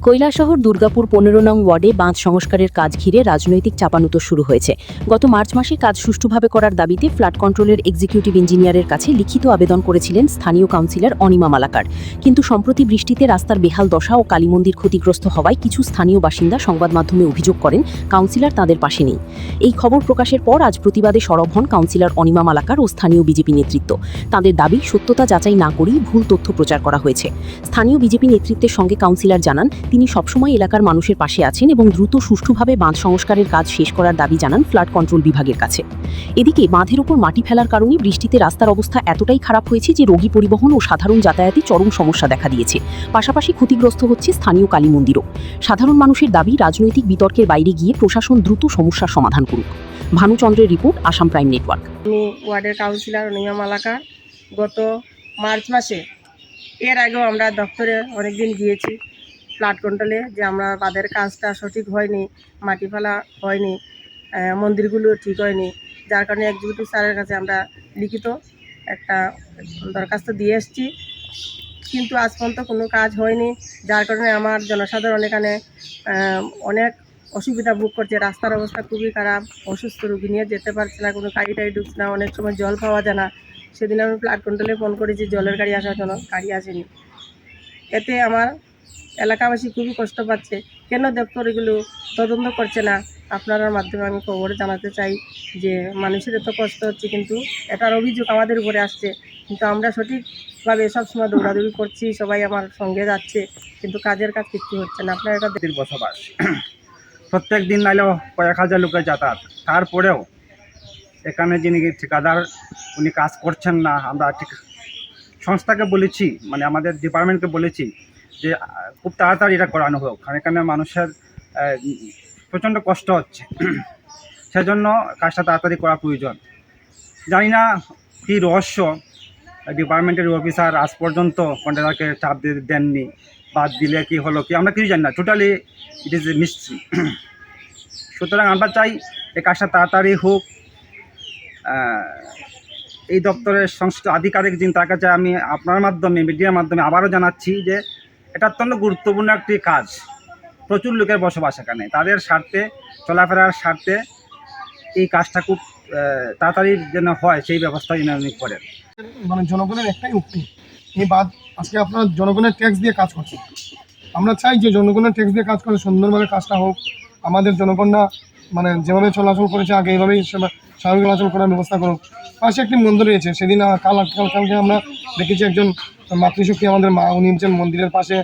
কৈলাসহর দুর্গাপুর ১৫ নং ওয়ার্ডে বাঁধ সংস্কারের কাজ ঘিরে রাজনৈতিক চাপানুতোর শুরু হয়েছে। গত মার্চ মাসে কাজ সুষ্ঠুভাবে করার দাবিতে ফ্লাড কন্ট্রোলের এক্সিকিউটিভ ইঞ্জিনিয়ারের কাছে লিখিত আবেদন করেছিলেন স্থানীয় কাউন্সিলর অনিমা মালাকার। কিন্তু সম্প্রতি বৃষ্টিতে রাস্তার বেহাল দশা ও কালীমন্দির ক্ষতিগ্রস্ত হওয়ায় কিছু স্থানীয় বাসিন্দা সংবাদ মাধ্যমে অভিযোগ করেন কাউন্সিলর তাঁদের পাশে নেই। এই খবর প্রকাশের পর আজ প্রতিবাদে সরব হন কাউন্সিলর অনিমা মালাকার ও স্থানীয় বিজেপি নেতৃত্ব। তাঁদের দাবি সত্যতা যাচাই না করেই ভুল তথ্য প্রচার করা হয়েছে। স্থানীয় বিজেপি নেতৃত্বের সঙ্গে কাউন্সিলর জানান তিনি সবসময় এলাকার মানুষের পাশে আছেন এবং দ্রুত সুষ্ঠুভাবে বাঁধ সংস্কারের কাজ শেষ করার দাবি জানান ফ্লাড কন্ট্রোল বিভাগের কাছে। এদিকে বাঁধের ওপর মাটি ফেলার কারণে বৃষ্টিতে রাস্তার অবস্থা এতটাই খারাপ হয়েছে যে রোগী পরিবহন ও সাধারণ যাতায়াতে চরম সমস্যা দেখা দিয়েছে। পাশাপাশি ক্ষতিগ্রস্ত হচ্ছে স্থানীয় কালীমন্দিরও। সাধারণ মানুষের দাবি রাজনৈতিক বিতর্কের বাইরে গিয়ে প্রশাসন দ্রুত সমস্যার সমাধান করুক। ভানুচন্দ্রের রিপোর্ট, আসাম প্রাইম নেটওয়ার্ক। আমি ওয়ার্ডের কাউন্সিলর অনিমা মালাকার। গত মার্চ মাসে এর আগেও আমরা দপ্তরে অনেকদিন গিয়েছি ফ্লাড কন্ট্রোলে, যে আমরা বাঁধের কাজটা সঠিক হয়নি, মাটি ফেলা হয়নি, মন্দিরগুলো ঠিক হয়নি, যার কারণে এক্সিকিউটিভ স্যারের কাছে আমরা লিখিত একটা দরখাস্ত দিয়ে এসেছি। কিন্তু আজ পর্যন্ত কোনো কাজ হয়নি, যার কারণে আমার জনসাধারণ এখানে অনেক অসুবিধা ভোগ করছে। রাস্তার অবস্থা খুবই খারাপ, অসুস্থ রোগী নিয়ে যেতে পারছে না, কোনো গাড়ি টাড়ি ঢুকছে না, অনেক সময় জল পাওয়া যায় না। সেদিন আমি ফ্লাড কন্ট্রোলে ফোন করেছি জলের গাড়ি আসার জন্য, গাড়ি আসেনি। এতে আমার এলাকাবাসী খুবই কষ্ট পাচ্ছে। কেন দপ্তর এগুলো তদন্ত করছে না? আপনার মাধ্যমে আমি খবর জানাতে চাই যে মানুষের এত কষ্ট হচ্ছে, কিন্তু এটার অভিযোগ আমাদের উপরে আসছে, কিন্তু আমরা সঠিকভাবে সবসময় দৌড়াদৌড়ি করছি, সবাই আমার সঙ্গে যাচ্ছে, কিন্তু কাজের কাজ কিছু হচ্ছে না। আপনার এটা বসবাস প্রত্যেক দিন নাইলেও কয়েক হাজার লোকের যাতায়াত, তারপরেও এখানে যিনি ঠিকাদার উনি কাজ করছেন না। আমরা ঠিক সংস্থাকে বলেছি, মানে আমাদের ডিপার্টমেন্টকে বলেছি যে খুব তাড়াতাড়ি এটা করানো হোক, কারণ এখানে মানুষের প্রচণ্ড কষ্ট হচ্ছে, সেজন্য কাজটা তাড়াতাড়ি করা প্রয়োজন। জানি না কী রহস্য, ডিপার্টমেন্টের অফিসার আজ পর্যন্ত কন্ট্রাক্টরকে চাপ দেননি, বাদ দিলে কি হলো কি আমরা কিছু জানি না, totally it is a mystery. সুতরাং আমরা চাই এই কাজটা তাড়াতাড়ি হোক। এই দপ্তরের সংশ্লিষ্ট আধিকারিক যিনি, তার কাছে আমি আপনার মাধ্যমে, মিডিয়ার মাধ্যমে আবারও জানাচ্ছি যে এটা অত্যন্ত গুরুত্বপূর্ণ একটি কাজ। প্রচুর লোকের বসবাস এখানে, তাদের স্বার্থে, চলাফেরার স্বার্থে এই কাজটা খুব তাড়াতাড়ি যেন হয় সেই ব্যবস্থা যেন উনি করেন। মানে জনগণের একটাই উক্তি, এই বাদ আজকে আপনারা জনগণের ট্যাক্স দিয়ে কাজ করছেন। আমরা চাই যে জনগণের ট্যাক্স দিয়ে কাজ করে সুন্দরভাবে কাজটা হোক। আমাদের জনগণরা মানে যেভাবে চলাচল করেছে আগে এইভাবেই স্বাভাবিক চলাচল করার ব্যবস্থা করুক। পাশে একটি মন্দির রয়েছে, সেদিন কালকে আমরা দেখেছি একজন মাতৃশক্তি আমাদের মা, উনি হচ্ছেন মন্দিরের পাশে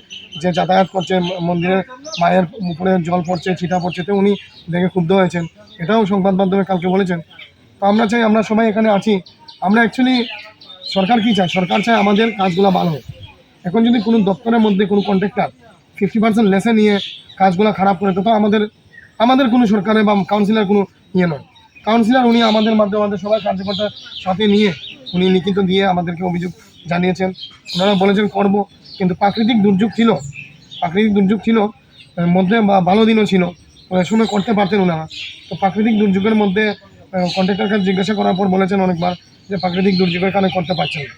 যে যাতায়াত করছে, মন্দিরের মায়ের উপরে জল পড়ছে, ছিটা পড়ছে, তো উনি দেখে ক্ষুব্ধ হয়েছেন। এটাও সংবাদ মাধ্যমে কালকে বলেছেন। তো আমরা চাই, আমরা সবাই এখানে আছি, আমরা অ্যাকচুয়ালি সরকার কী চায়? সরকার চায় আমাদের কাজগুলো ভালো হোক। এখন যদি কোনো দপ্তরের মধ্যে কোনো কন্ট্রাক্টর 50% লেসে নিয়ে কাজগুলো খারাপ করে, তো আমাদের কোনো সরকারের বা কাউন্সিলর কোনো ইয়ে নয়। কাউন্সিলর উনি আমাদের মাধ্যমে আমাদের সবাই কার্যকর্তার সাথে নিয়ে উনি লিখিত দিয়ে আমাদেরকে অভিযোগ জানিয়েছেন। ওনারা বলেছেন করব, কিন্তু প্রাকৃতিক দুর্যোগ ছিল মধ্যে, বা ভালো দিনও ছিল, সময় করতে পারতেন ওনারা। তো প্রাকৃতিক দুর্যোগের মধ্যে কন্ট্রাক্টরকে জিজ্ঞাসা করার পর বলেছেন অনেকবার যে প্রাকৃতিক দুর্যোগের কারণে করতে পারছেন না।